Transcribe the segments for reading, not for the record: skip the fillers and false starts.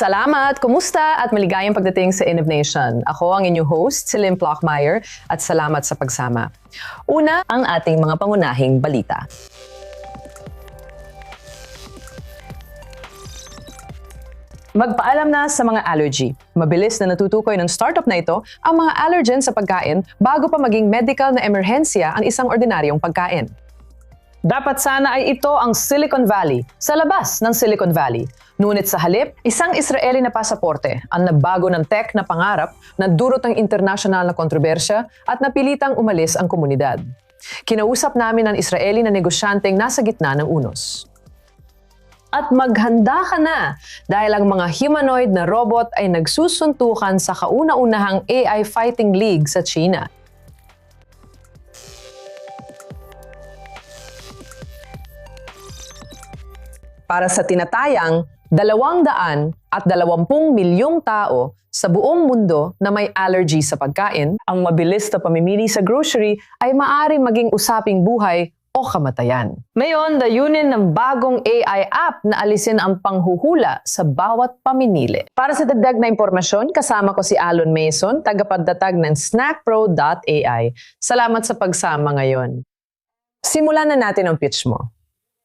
Salamat! Kumusta at maligayang pagdating sa Innovation. Ako ang inyong host, si Lynn Plockmeyer, at salamat sa pagsama. Una, ang ating mga pangunahing balita. Magpaalam na sa mga allergy. Mabilis na natutukoy ng startup na ito ang mga allergen sa pagkain bago pa maging medical na emerhensya ang isang ordinaryong pagkain. Dapat sana ay ito ang Silicon Valley, sa labas ng Silicon Valley. Ngunit sa halip, isang Israeli na pasaporte ang nagbago ng tech na pangarap na dulot ng internasyonal na kontrobersya at napilitang umalis ang komunidad. Kinausap namin ang Israeli na negosyanteng nasa gitna ng unos. At maghanda ka na dahil ang mga humanoid na robot ay nagsusuntukan sa kauna-unahang AI fighting league sa China. Para sa tinatayang 220 milyong tao sa buong mundo na may allergy sa pagkain, ang mabilis na pamimili sa grocery ay maaaring maging usaping buhay o kamatayan. Ngayon, dayunin ng bagong AI app na alisin ang panghuhula sa bawat paminili. Para sa dagdag na impormasyon, kasama ko si Alon Mason, tagapagtatag ng snackpro.ai. Salamat sa pagsama ngayon. Simulan na natin ang pitch mo.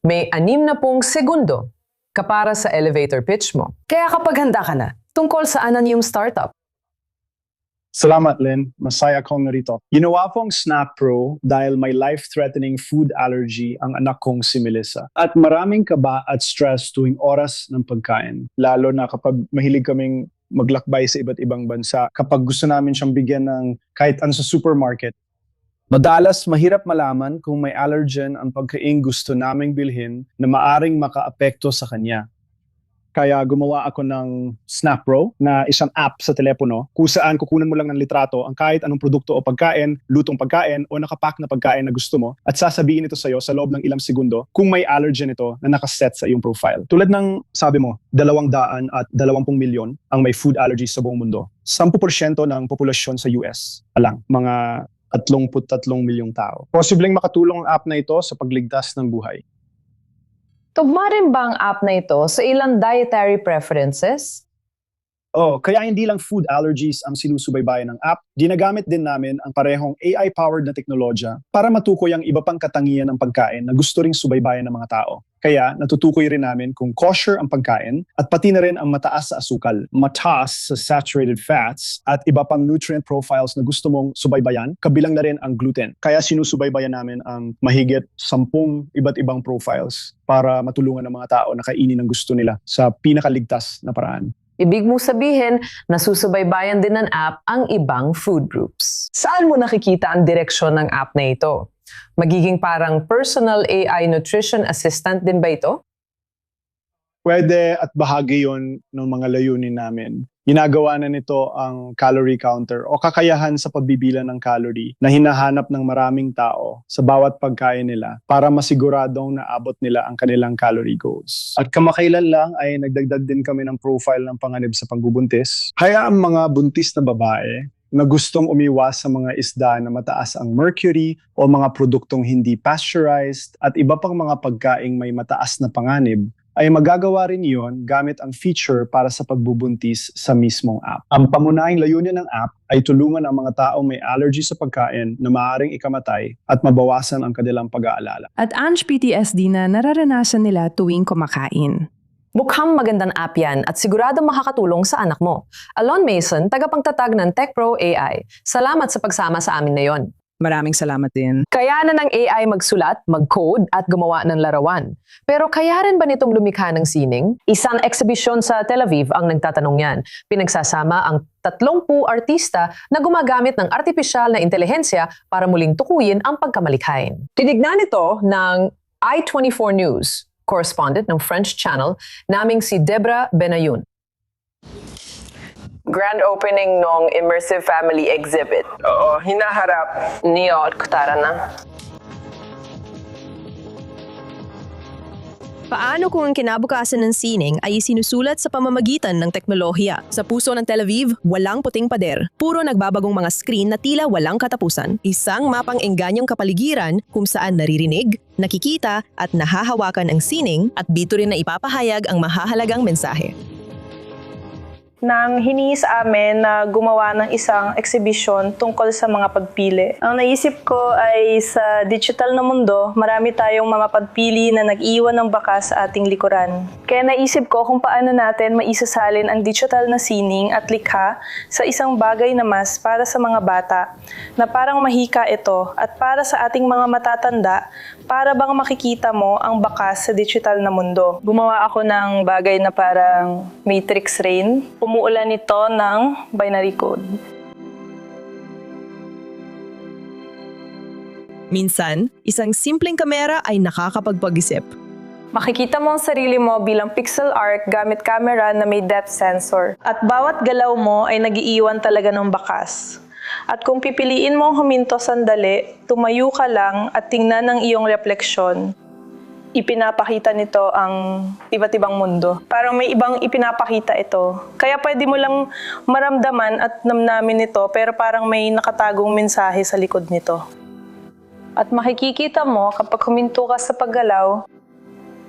May 60 segundo para sa elevator pitch mo. Kaya kapag handa ka na, tungkol saan ang iyong startup? Salamat, Lynn. Masaya akong narito. Ginawa ko ang Snap Pro dahil may life-threatening food allergy ang anak kong si Melissa. At maraming kaba at stress tuwing oras ng pagkain. Lalo na kapag mahilig kaming maglakbay sa iba't ibang bansa. Kapag gusto namin siyang bigyan ng kahit ano sa supermarket. Madalas mahirap malaman kung may allergen ang pagkain gusto naming bilhin na maaring makaapekto sa kanya. Kaya gumawa ako ng Snap Pro na isang app sa telepono kung saan kukunan mo lang ng litrato ang kahit anong produkto o pagkain, lutong pagkain o nakapack na pagkain na gusto mo at sasabihin ito sa iyo sa loob ng ilang segundo kung may allergen ito na nakaset sa iyong profile. Tulad ng sabi mo, 220 milyon ang may food allergies sa buong mundo. 10% ng populasyon sa US lang, mga 33 milyong tao. Posibleng makatulong ang app na ito sa pagligtas ng buhay. Tugma rin ba ang app na ito sa ilang dietary preferences? Kaya hindi lang food allergies ang sinusubaybayan ng app, ginagamit din namin ang parehong AI-powered na teknolohiya para matukoy ang iba pang katangian ng pagkain na gusto ring subaybayan ng mga tao. Kaya natutukoy rin namin kung kosher ang pagkain at pati na rin ang mataas sa asukal, mataas sa saturated fats at iba pang nutrient profiles na gusto mong subaybayan, kabilang na rin ang gluten. Kaya sinusubaybayan namin ang mahigit 10 iba't ibang profiles para matulungan ng mga tao na kainin ang gusto nila sa pinakaligtas na paraan. Ibig mo sabihin, nasusubaybayan din ng app ang ibang food groups. Saan mo nakikita ang direksyon ng app na ito? Magiging parang personal AI nutrition assistant din ba ito? Pwede at bahagi yon ng mga layunin namin. Ginagawa na nito ang calorie counter o kakayahan sa pagbibilang ng calorie na hinahanap ng maraming tao sa bawat pagkain nila para masiguradong naabot nila ang kanilang calorie goals. At kamakailan lang ay nagdagdag din kami ng profile ng panganib sa pagbubuntis. Kaya ang mga buntis na babae na gustong umiwas sa mga isda na mataas ang mercury o mga produktong hindi pasteurized at iba pang mga pagkaing may mataas na panganib, ay magagawa rin iyon gamit ang feature para sa pagbubuntis sa mismong app. Ang pangunahing layunin ng app ay tulungan ang mga taong may allergy sa pagkain na maaaring ikamatay at mabawasan ang kanilang pag-aalala. At Ange PTSD na nararanasan nila tuwing kumakain. Mukhang magandang app yan at sigurado makakatulong sa anak mo. Alon Mason, tagapagtatag ng TechPro AI. Salamat sa pagsama sa amin ngayon. Maraming salamat din. Kaya na ng AI magsulat, mag-code at gumawa ng larawan. Pero kaya rin ba nitong lumikha ng sining? Isang exhibition sa Tel Aviv ang nagtatanong yan. Pinagsasama ang 30 artista na gumagamit ng artipisyal na intelihensya para muling tukuyin ang pagkamalikhain. Tinignan ito ng I24 News, correspondent ng French channel, naming si Debra Benayoun. Grand opening ng Immersive Family Exhibit. Oo, hinaharap. Niyo, kutara na. Paano kung ang kinabukasan ng sining ay isinusulat sa pamamagitan ng teknolohiya? Sa puso ng Tel Aviv, walang puting pader. Puro nagbabagong mga screen na tila walang katapusan. Isang mapang engganyong kapaligiran kung saan naririnig, nakikita at nahahawakan ang sining at bito rin na ipapahayag ang mahahalagang mensahe. nang hiningi sa amin na gumawa ng isang exhibition tungkol sa mga pagpili. Ang naisip ko ay sa digital na mundo, marami tayong mga pagpili na nag-iwan ng bakas sa ating likuran. Kaya naisip ko kung paano natin maisasalin ang digital na sining at likha sa isang bagay na mas para sa mga bata, na parang mahika ito at para sa ating mga matatanda, para bang makikita mo ang bakas sa digital na mundo. Gumawa ako ng bagay na parang matrix rain. Umuulan ito ng binary code. Minsan, isang simpleng kamera ay nakakapagpag-isip. Makikita mo ang sarili mo bilang pixel art gamit camera na may depth sensor. At bawat galaw mo ay nag-iiwan talaga ng bakas. At kung pipiliin mong huminto sandali, tumayo ka lang at tingnan ang iyong refleksyon. Ipinapakita nito ang iba't ibang mundo. Parang may ibang ipinapakita ito. Kaya pwede mo lang maramdaman at namnamin ito, pero parang may nakatagong mensahe sa likod nito. At makikikita mo kapag huminto ka sa paggalaw,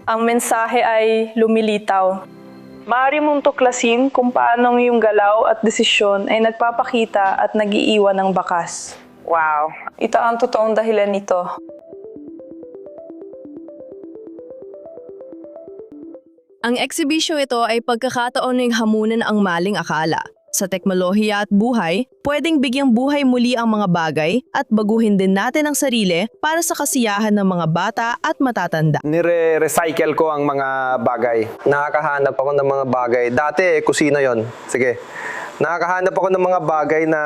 ang mensahe ay lumilitaw. Maaari mong tuklasin kung paano yung galaw at desisyon ay nagpapakita at nag-iiwan ng bakas. Wow! Ito ang totoong dahilan nito. Ang exhibition ito ay pagkakataon ng hamunan ang maling akala. Sa teknolohiya at buhay, pwedeng bigyang buhay muli ang mga bagay at baguhin din natin ang sarili para sa kasiyahan ng mga bata at matatanda. Nire-recycle ko ang mga bagay. Nakakahanap ako ng mga bagay. Dati, kusina yon. Sige. Nakakahanap ako ng mga bagay na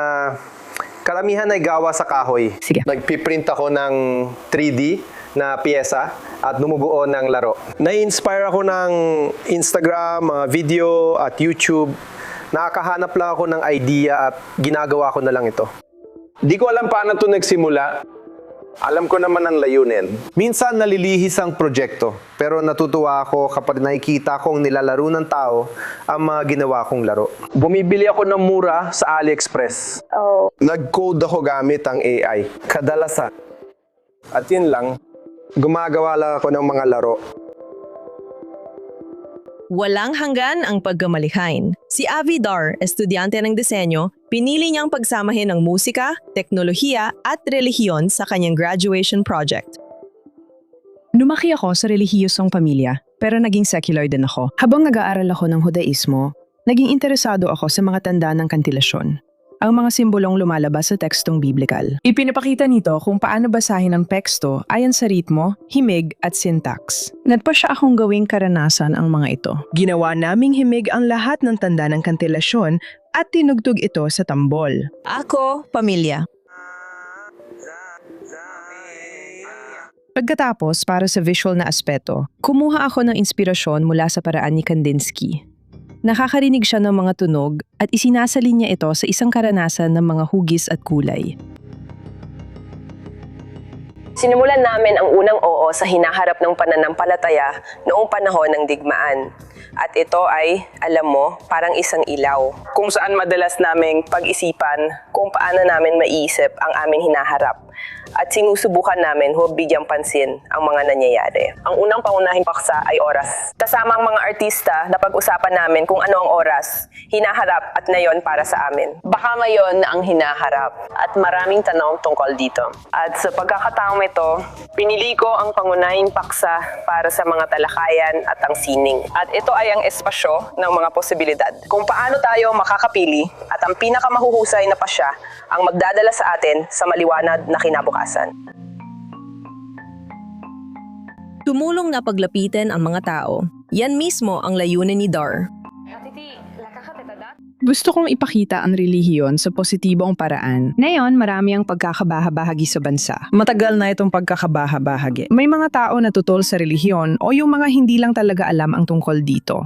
karamihan ay gawa sa kahoy. Sige. Nagpiprint ako ng 3D na piyesa at bumubuo ng laro. Na-inspire ako ng Instagram, mga video at YouTube. Nakakahanap lang ako ng idea at ginagawa ko na lang ito. Di ko alam paano ito nagsimula. Alam ko naman ang layunin. Minsan nalilihis ang proyekto, pero natutuwa ako kapag nakikita kong nilalaro ng tao ang mga ginawa kong laro. Bumibili ako ng mura sa AliExpress. Nag-code ako gamit ang AI. Kadalasan. At yun lang, gumagawa lang ako ng mga laro. Walang hanggan ang pagkamalikhain. Si Avi Dar, estudyante ng disenyo, pinili niyang pagsamahin ang musika, teknolohiya at relihiyon sa kanyang graduation project. Lumaki ako sa relihiyosong pamilya, pero naging secular din ako. Habang nag-aaral ako ng Judaismo, naging interesado ako sa mga tanda ng kantilasyon, ang mga simbolong lumalabas sa tekstong biblikal. Ipinapakita nito kung paano basahin ang teksto ayon sa ritmo, himig at syntax. Nagpa siya akong gawing karanasan ang mga ito. Ginawa naming himig ang lahat ng tanda ng kantilasyon at tinugtog ito sa tambol. Ako, pamilya. Pagkatapos, para sa visual na aspeto, kumuha ako ng inspirasyon mula sa paraan ni Kandinsky. Nakakarinig siya ng mga tunog at isinasalin niya ito sa isang karanasan ng mga hugis at kulay. Sinimulan namin ang unang oo sa hinaharap ng pananampalataya noong panahon ng digmaan. At ito ay, alam mo, parang isang ilaw. Kung saan madalas naming pag-isipan kung paano namin maiisip ang aming hinaharap. At sinusubukan namin huwag bigyang pansin ang mga nangyayari. Ang unang pangunahing paksa ay oras. Kasama ang mga artista na pag-usapan namin kung ano ang oras, hinaharap at ngayon para sa amin. Baka ngayon na ang hinaharap at maraming tanong tungkol dito. At sa pagkakataong ito, pinili ko ang pangunahing paksa para sa mga talakayan at ang sining. At ito ay ang espasyo ng mga posibilidad. Kung paano tayo makakapili at ang pinakamahuhusay na pasya ang magdadala sa atin sa maliwanag na kinabukasan. Tumulong na paglapitin ang mga tao. Yan mismo ang layunin ni Dar. Gusto kong ipakita ang relihiyon sa positibong paraan. Ngayon, marami ang pagkakabahabahagi sa bansa. Matagal na itong pagkakabahabahagi. May mga tao na tutol sa relihiyon o yung mga hindi lang talaga alam ang tungkol dito.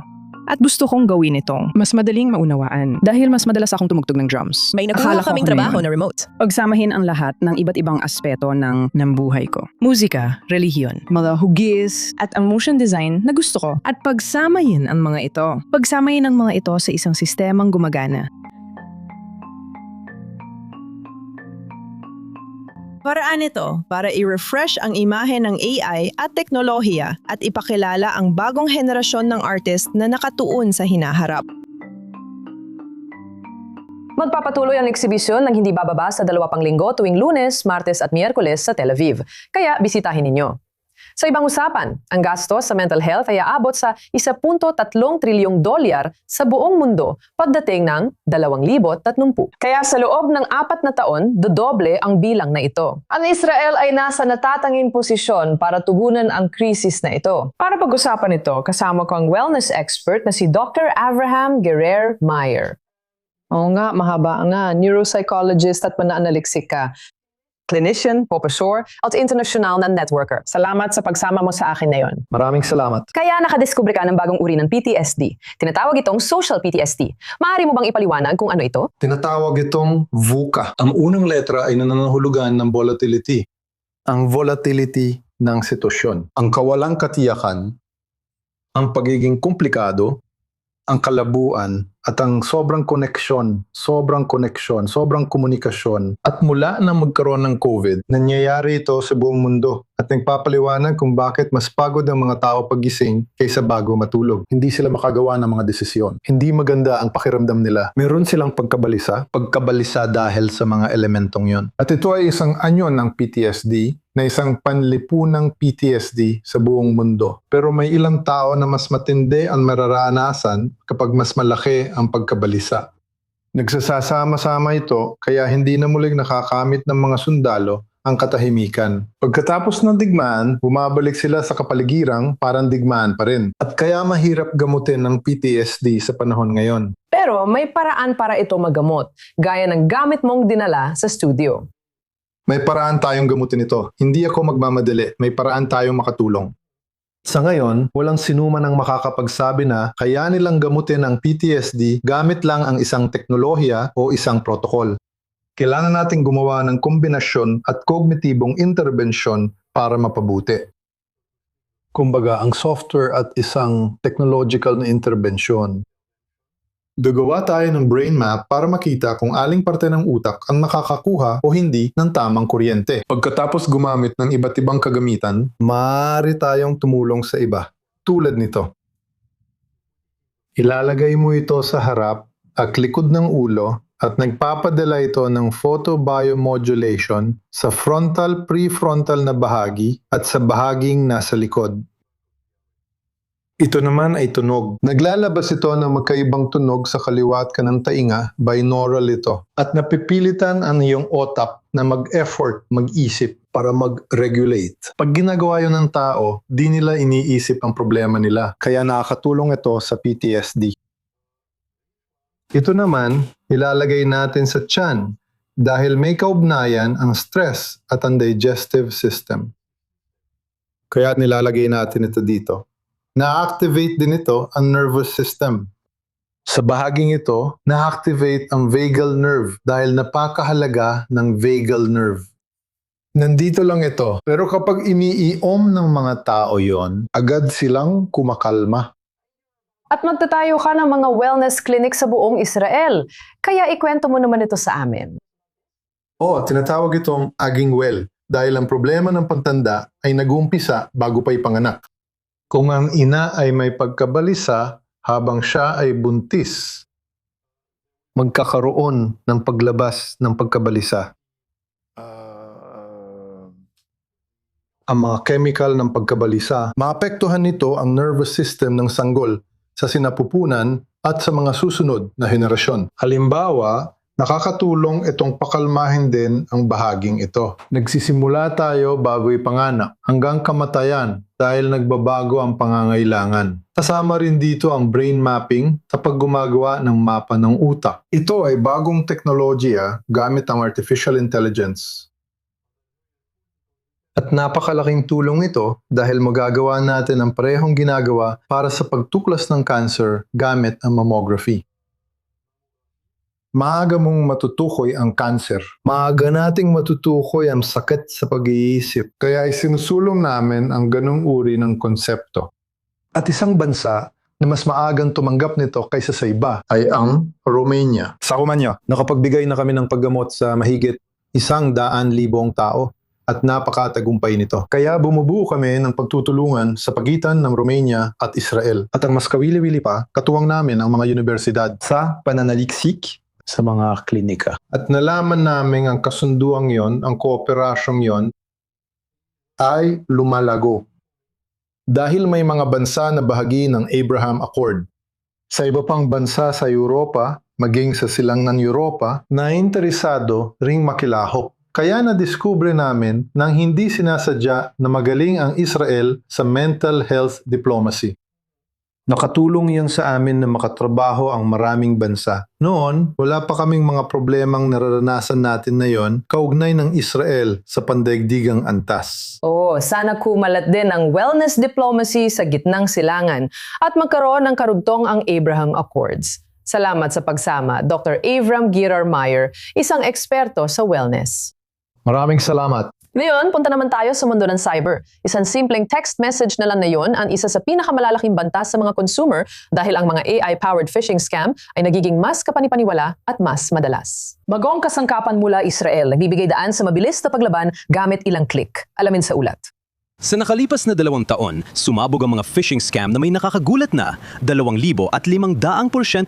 At gusto kong gawin itong mas madaling maunawaan dahil mas madalas akong tumugtog ng drums. May nakuha kaming trabaho na remote. Pagsamahin ang lahat ng iba't ibang aspeto ng buhay ko. Musika, relihiyon, mga hugis, at ang motion design na gusto ko. At pagsamahin ang mga ito. Pagsamahin ang mga ito sa isang sistemang gumagana. Paraan ito para i-refresh ang imahe ng AI at teknolohiya at ipakilala ang bagong henerasyon ng artist na nakatuon sa hinaharap. Magpapatuloy ang eksibisyon ng hindi bababa sa 2 pang linggo tuwing Lunes, Martes at Miyerkules sa Tel Aviv. Kaya bisitahin ninyo. Sa ibang usapan, ang gastos sa mental health ay aabot sa $1.3 trilyong sa buong mundo pagdating ng 2030. Kaya sa loob ng 4 na taon, dodoble ang bilang na ito. Ang Israel ay nasa natatanging posisyon para tugunan ang krisis na ito. Para pag-usapan ito, kasama ko ang wellness expert na si Dr. Avraham Gerer Meyer. Oo nga, mahaba nga. Neuropsychologist at manaanaliksik ka. Clinician, professor, at international na networker. Salamat sa pagsama mo sa akin ngayon. Maraming salamat. Kaya nakadiskubre ka ng bagong uri ng PTSD. Tinatawag itong social PTSD. Maaari mo bang ipaliwanag kung ano ito? Tinatawag itong VUCA. Ang unang letra ay nananahulugan ng volatility. Ang volatility ng sitwasyon. Ang kawalang katiyakan, ang pagiging komplikado, ang kalabuan, at ang sobrang koneksyon, sobrang komunikasyon. At mula na magkaroon ng COVID, nangyayari ito sa buong mundo. At nagpapaliwanag kung bakit mas pagod ang mga tao pagising kaysa bago matulog. Hindi sila makagawa ng mga desisyon. Hindi maganda ang pakiramdam nila. Meron silang pagkabalisa dahil sa mga elementong yon. At ito ay isang anyon ng PTSD, na isang panlipunang PTSD sa buong mundo. Pero may ilang tao na mas matindi ang mararanasan kapag mas malaki ang pagkabalisa. Nagsasama-sama ito kaya hindi na muling nakakamit ng mga sundalo ang katahimikan. Pagkatapos ng digmaan, bumabalik sila sa kapaligirang parang digmaan pa rin. At kaya mahirap gamutin ng PTSD sa panahon ngayon. Pero may paraan para ito magamot, gaya ng gamit mong dinala sa studio. May paraan tayong gamutin ito. Hindi ako magmamadali. May paraan tayong makatulong. Sa ngayon, walang sinuman ang makakapagsabi na kaya nilang gamutin ang PTSD gamit lang ang isang teknolohiya o isang protokol. Kailangan nating gumawa ng kombinasyon at kognitibong interbensyon para mapabuti. Kumbaga, ang software at isang technological na interbensyon. Gagawa tayo ng brain map para makita kung aling parte ng utak ang nakakakuha o hindi ng tamang kuryente. Pagkatapos gumamit ng iba't ibang kagamitan, maaari tayong tumulong sa iba, tulad nito. Ilalagay mo ito sa harap at likod ng ulo at nagpapadala ito ng photobiomodulation sa frontal prefrontal na bahagi at sa bahaging nasa likod. Ito naman ay tunog. Naglalabas ito ng magkaibang tunog sa kaliwa at kanang tainga, binaural ito. At napipilitan ang iyong otak na mag-effort, mag-isip para mag-regulate. Pag ginagawa yun ng tao, di nila iniisip ang problema nila. Kaya nakakatulong ito sa PTSD. Ito naman, ilalagay natin sa tiyan dahil may kaugnayan ang stress at ang digestive system. Kaya nilalagay natin ito dito. Na-activate din ito ang nervous system. Sa bahaging ito, na-activate ang vagal nerve dahil napakahalaga ng vagal nerve. Nandito lang ito, pero kapag iniiom ng mga tao yon, agad silang kumakalma. At magtatayo ka ng mga wellness clinic sa buong Israel. Kaya ikwento mo naman ito sa amin. Tinatawag itong aging well dahil ang problema ng pagtanda ay nag-uumpisa bago pa ipanganak. Kung ang ina ay may pagkabalisa habang siya ay buntis, magkakaroon ng paglabas ng pagkabalisa. Ang mga chemical ng pagkabalisa, maapektuhan nito ang nervous system ng sanggol sa sinapupunan at sa mga susunod na henerasyon. Halimbawa, nakakatulong itong pakalmahin din ang bahaging ito. Nagsisimula tayo bago ipanganak hanggang kamatayan dahil nagbabago ang pangangailangan. Kasama rin dito ang brain mapping sa paggumagawa ng mapa ng utak. Ito ay bagong teknolohiya gamit ang artificial intelligence. At napakalaking tulong ito dahil magagawa natin ang parehong ginagawa para sa pagtuklas ng cancer gamit ang mammography. Maaga mong matutukoy ang cancer. Maaga nating matutukoy ang sakit sa pag-iisip. Kaya isinusulong namin ang ganong uri ng konsepto. At isang bansa na mas maagang tumanggap nito kaysa sa iba ay ang Romania. Sa Romania, nakapagbigay na kami ng paggamot sa mahigit 100,000 tao at napakatagumpay nito. Kaya bumubuo kami ng pagtutulungan sa pagitan ng Romania at Israel. At ang mas kawili-wili pa, katuwang namin ang mga universidad sa pananaliksik sa mga klinika. At nalaman namin ang kasunduang yon, ang kooperasyong yon, ay lumalago. Dahil may mga bansa na bahagi ng Abraham Accord. Sa iba pang bansa sa Europa, maging sa silangan Europa, na interesado ring makilahok. Kaya nadiskubre namin nang hindi sinasadya na magaling ang Israel sa mental health diplomacy. Nakatulong yan sa amin na makatrabaho ang maraming bansa. Noon, wala pa kaming mga problemang nararanasan natin na yon kaugnay ng Israel sa pandaigdigang antas. Sana kumalat din ang wellness diplomacy sa gitnang silangan at magkaroon ng karugtong ang Abraham Accords. Salamat sa pagsama, Dr. Avram Girar-Meyer, isang eksperto sa wellness. Maraming salamat. Ngayon, punta naman tayo sa mundo ng cyber. Isang simpleng text message na lang na yon ang isa sa pinakamalalaking banta sa mga consumer dahil ang mga AI-powered phishing scam ay nagiging mas kapanipaniwala at mas madalas. Bagong kasangkapan mula Israel, nagbibigay daan sa mabilis na paglaban gamit ilang click. Alamin sa ulat. Sa nakalipas na 2 taon, sumabog ang mga phishing scam na may nakakagulat na 2,500%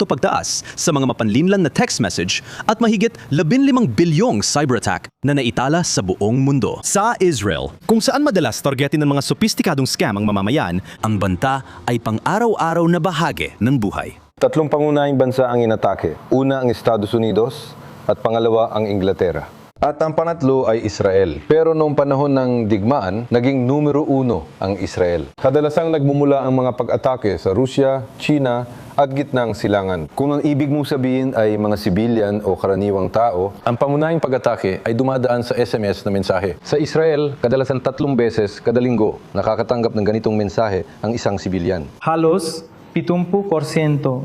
pagtaas sa mga mapanlinlan na text message at mahigit 15 bilyong cyberattack na naitala sa buong mundo. Sa Israel, kung saan madalas targetin ng mga sopistikadong scam ang mamamayan, ang banta ay pang-araw-araw na bahagi ng buhay. 3 pangunahing bansa ang inatake. Una ang Estados Unidos at pangalawa ang Inglaterra. At ang pangatlo ay Israel. Pero noong panahon ng digmaan, naging numero 1 ang Israel. Kadalasang nagmumula ang mga pag-atake sa Rusya, China at gitnang silangan. Kung ang ibig mong sabihin ay mga sibilyan o karaniwang tao, ang pangunahing pag-atake ay dumadaan sa SMS na mensahe. Sa Israel, kadalasan 3 beses kada linggo nakakatanggap ng ganitong mensahe ang isang sibilyan. Halos 70%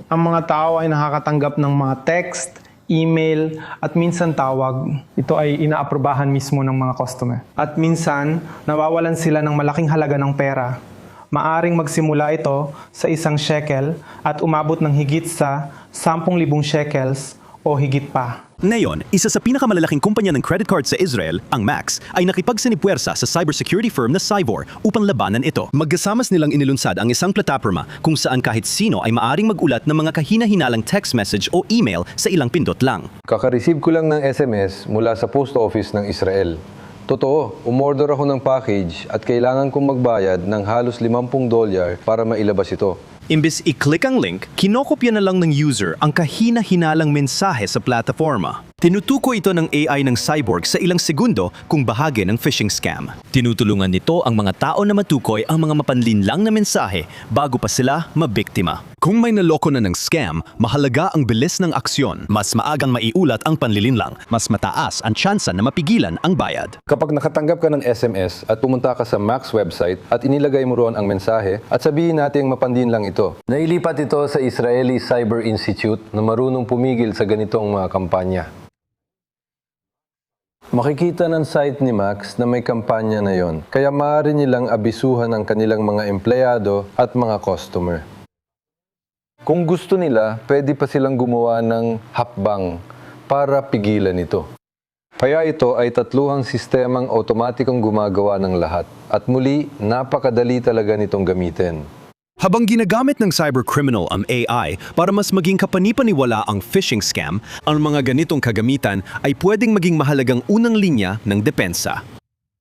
ang mga tao ay nakakatanggap ng mga text, email, at minsan tawag. Ito ay inaaprobahan mismo ng mga customer. At minsan, nawawalan sila ng malaking halaga ng pera. Maaring magsimula ito sa 1 shekel at umabot ng higit sa 10,000 shekels o higit pa. Ngayon, isa sa pinakamalalaking kumpanya ng credit card sa Israel, ang Max, ay nakipagsinipwersa sa cybersecurity firm na Cyvor upang labanan ito. Magkasamas nilang inilunsad ang isang plataporma kung saan kahit sino ay maaring magulat ng mga kahina-hinalang text message o email sa ilang pindot lang. Kaka-receive ko lang ng SMS mula sa post office ng Israel. Totoo, umorder ako ng package at kailangan kong magbayad ng halos $50 para mailabas ito. Imbis i-click ang link, kinokopya na lang ng user ang kahina-hinalang mensahe sa plataforma. Tinutukoy ito ng AI ng Cyborg sa ilang segundo kung bahagi ng phishing scam. Tinutulungan nito ang mga tao na matukoy ang mga mapanlinlang na mensahe bago pa sila mabiktima. Kung may naloko na ng scam, mahalaga ang bilis ng aksyon. Mas maagang maiulat ang panlilinlang, mas mataas ang tsansa na mapigilan ang bayad. Kapag nakatanggap ka ng SMS at pumunta ka sa Max website at inilagay mo roon ang mensahe at sabihin nating mapanlinlang ito. Nailipat ito sa Israeli Cyber Institute na marunong pumigil sa ganitong mga kampanya. Makikita ng site ni Max na may kampanya na yon, kaya maaari nilang abisuhan ang kanilang mga empleyado at mga customer. Kung gusto nila, pwede pa silang gumawa ng hakbang para pigilan ito. Kaya ito ay 3 sistemang otomatikong gumagawa ng lahat. At muli, napakadali talaga nitong gamitin. Habang ginagamit ng cybercriminal ang AI para mas maging kapanipaniwala ang phishing scam, ang mga ganitong kagamitan ay pwedeng maging mahalagang unang linya ng depensa.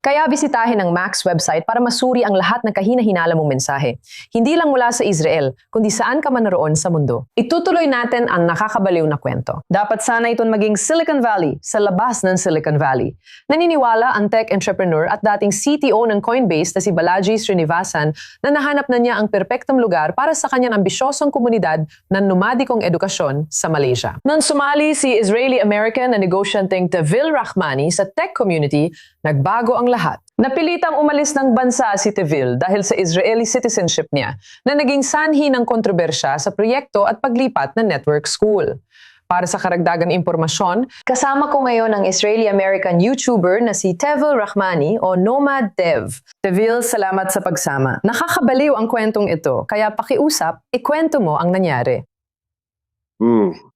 Kaya bisitahin ang Max website para masuri ang lahat ng kahina-hinala mong mensahe. Hindi lang mula sa Israel, kundi saan ka man naroon sa mundo. Itutuloy natin ang nakakabaliw na kwento. Dapat sana itong maging Silicon Valley sa labas ng Silicon Valley. Naniniwala ang tech entrepreneur at dating CTO ng Coinbase na si Balaji Srinivasan na nahanap na niya ang perpektong lugar para sa kanyang ambisyosong komunidad ng nomadikong edukasyon sa Malaysia. Nang sumali si Israeli-American na negosyanteng Tevil Rahmani sa tech community, nagbago ang lahat. Napilitang umalis ng bansa si Tevil dahil sa Israeli citizenship niya na naging sanhi ng kontrobersya sa proyekto at paglipat ng network school. Para sa karagdagang impormasyon, kasama ko ngayon ang Israeli-American YouTuber na si Tevil Rahmani o Nomad Tev. Tevil, salamat sa pagsama. Nakakabaliw ang kwentong ito, kaya pakiusap, ikwento mo ang nangyari.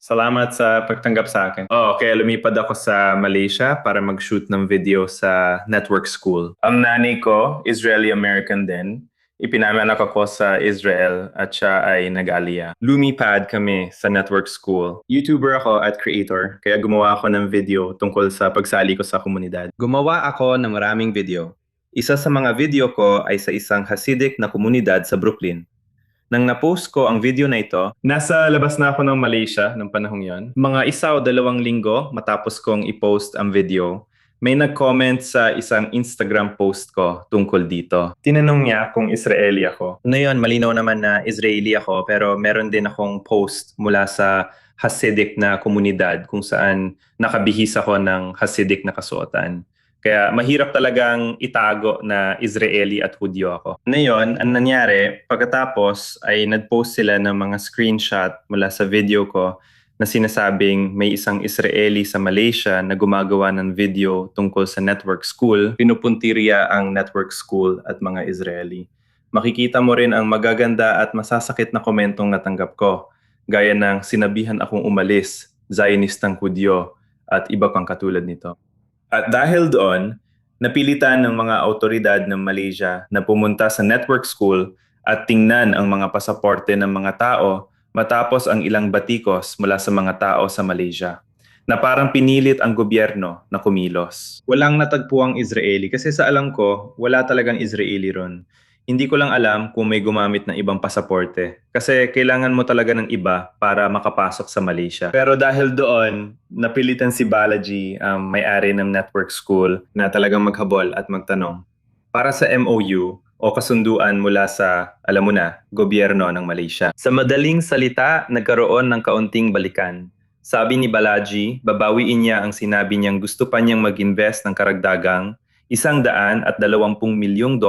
Salamat sa pagtanggap sa akin. Kaya lumipad ako sa Malaysia para mag-shoot ng video sa network school. Ang nanay ko, Israeli-American din. Ipinanganak ako sa Israel at siya ay nag-aliyah. Lumipad kami sa network school. YouTuber ako at creator, kaya gumawa ako ng video tungkol sa pagsali ko sa komunidad. Gumawa ako ng maraming video. Isa sa mga video ko ay sa isang Hasidic na komunidad sa Brooklyn. Nang na-post ko ang video na ito, nasa labas na ako ng Malaysia ng panahong yon. Mga 1 o 2 linggo matapos kong i-post ang video, may nag-comment sa isang Instagram post ko tungkol dito. Tinanong niya kung Israeli ako. Ngayon, malinaw naman na Israeli ako, pero meron din akong post mula sa Hasidic na komunidad kung saan nakabihis ako ng Hasidic na kasuotan. Kaya mahirap talagang itago na Israeli at Hudyo ako. Ngayon, ang nangyari, pagkatapos ay nag-post sila ng mga screenshot mula sa video ko na sinasabing may isang Israeli sa Malaysia na gumagawa ng video tungkol sa network school. Pinupuntirya ang network school at mga Israeli. Makikita mo rin ang magaganda at masasakit na komentong natanggap ko, gaya ng sinabihan akong umalis, Zionistang Hudyo, at iba pang katulad nito. At dahil doon, napilitan ng mga autoridad ng Malaysia na pumunta sa network school at tingnan ang mga pasaporte ng mga tao matapos ang ilang batikos mula sa mga tao sa Malaysia, na parang pinilit ang gobyerno na kumilos. Walang natagpuang Israeli kasi sa alam ko, wala talagang Israeli ron. Hindi ko lang alam kung may gumamit ng ibang pasaporte kasi kailangan mo talaga ng iba para makapasok sa Malaysia. Pero dahil doon, napilitan si Balaji, may-ari ng network school, na talagang maghabol at magtanong para sa MOU o kasunduan mula sa, alam mo na, gobyerno ng Malaysia. Sa madaling salita, nagkaroon ng kaunting balikan. Sabi ni Balaji, babawiin niya ang sinabi niyang gusto pa niyang mag-invest ng karagdagang $120 milyong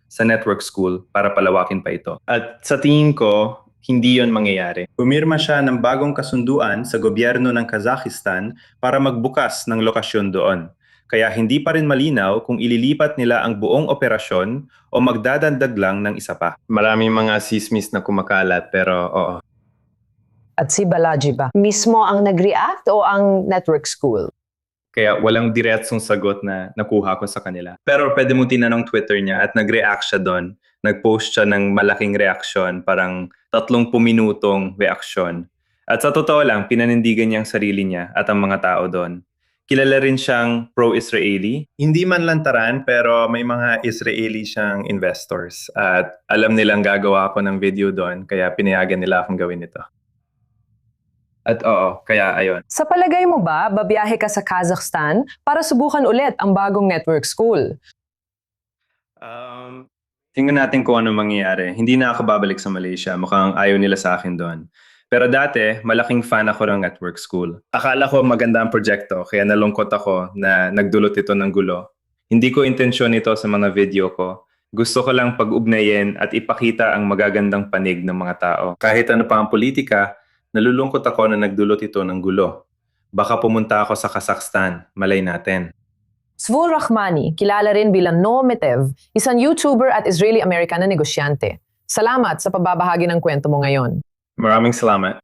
sa network school para palawakin pa ito. At sa tingin ko, hindi yon mangyayari. Pumirma siya ng bagong kasunduan sa gobyerno ng Kazakhstan para magbukas ng lokasyon doon. Kaya hindi pa rin malinaw kung ililipat nila ang buong operasyon o magdadandag lang ng isa pa. Maraming mga sismis na kumakalat pero oo. At si Balaji ba? Mismo ang nag-react o ang network school? Kaya walang diretsong sagot na nakuha ko sa kanila. Pero pwede mo tinanong Twitter niya at nag-react siya doon. Nag-post siya ng malaking reaksyon, parang 30 minutong reaksyon. At sa totoo lang, pinanindigan niya ang sarili niya at ang mga tao doon. Kilala rin siyang pro-Israeli. Hindi man lantaran pero may mga Israeli siyang investors. At alam nilang gagawa ako ng video doon kaya pinayagan nila akong gawin ito. At oo, kaya ayon. Sa palagay mo ba, babiyahe ka sa Kazakhstan para subukan ulit ang bagong network school? Tingnan natin kung ano mangyayari. Hindi na ako babalik sa Malaysia. Mukhang ayaw nila sa akin doon. Pero dati, malaking fan ako ng network school. Akala ko maganda ang proyekto, kaya nalungkot ako na nagdulot ito ng gulo. Hindi ko intensyon ito sa mga video ko. Gusto ko lang pag-ugnayin at ipakita ang magagandang panig ng mga tao. Kahit ano pa ang politika, nalulungkot ako na nagdulot ito ng gulo. Baka pumunta ako sa Kazakhstan, malay natin. Zvul Rahmani, kilala rin bilang Noometev, isang YouTuber at Israeli-American na negosyante. Salamat sa pagbabahagi ng kwento mo ngayon. Maraming salamat.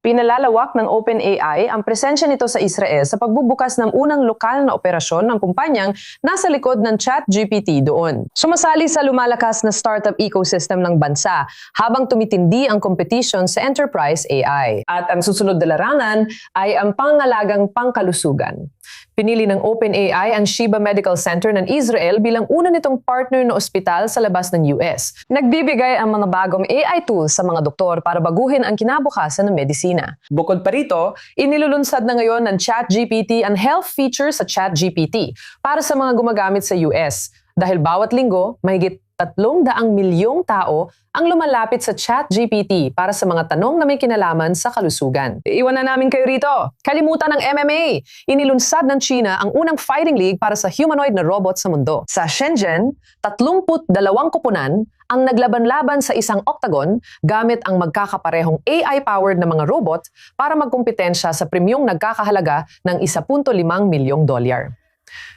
Pinalalawak ng OpenAI ang presensya nito sa Israel sa pagbubukas ng unang lokal na operasyon ng kumpanyang nasa likod ng ChatGPT doon. Sumasali sa lumalakas na startup ecosystem ng bansa habang tumitindi ang competition sa enterprise AI. At ang susunod na larangan ay ang pangalagang pangkalusugan. Pinili ng OpenAI ang Sheba Medical Center ng Israel bilang una nitong partner na ospital sa labas ng US. Nagbibigay ang mga bagong AI tools sa mga doktor para baguhin ang kinabukasan ng medisina. Bukod pa rito, inilulunsad na ngayon ng ChatGPT ang health feature sa ChatGPT para sa mga gumagamit sa US. Dahil bawat linggo, mahigit 300 milyong tao ang lumalapit sa ChatGPT para sa mga tanong na may kinalaman sa kalusugan. Iwan na namin kayo rito. Kalimutan ng MMA. Inilunsad ng China ang unang fighting league para sa humanoid na robot sa mundo. Sa Shenzhen, 32 koponan ang naglaban-laban sa isang octagon gamit ang magkakaparehong AI-powered na mga robot para magkumpetensya sa premyong nagkakahalaga ng $1.5 milyong.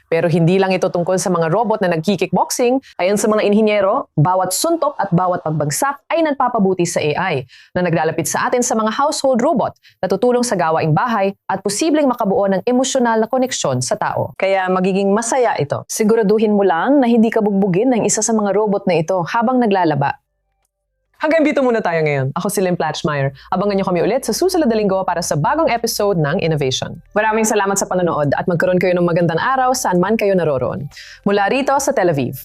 Pero hindi lang ito tungkol sa mga robot na nagkikickboxing. Ayon sa mga inhinyero, bawat suntok at bawat pagbagsak ay nagpapabuti sa AI na naglalapit sa atin sa mga household robot na tutulong sa gawaing bahay at posibleng makabuo ng emosyonal na koneksyon sa tao. Kaya magiging masaya ito. Siguraduhin mo lang na hindi ka bugbugin ng isa sa mga robot na ito habang naglalaba. Hanggang dito muna tayo ngayon. Ako si Lynn Platschmeyer. Abangan niyo kami ulit sa susunod na linggo para sa bagong episode ng Innovation. Maraming salamat sa panonood at magkaroon kayo ng magandang araw saan man kayo naroroon. Mula rito sa Tel Aviv.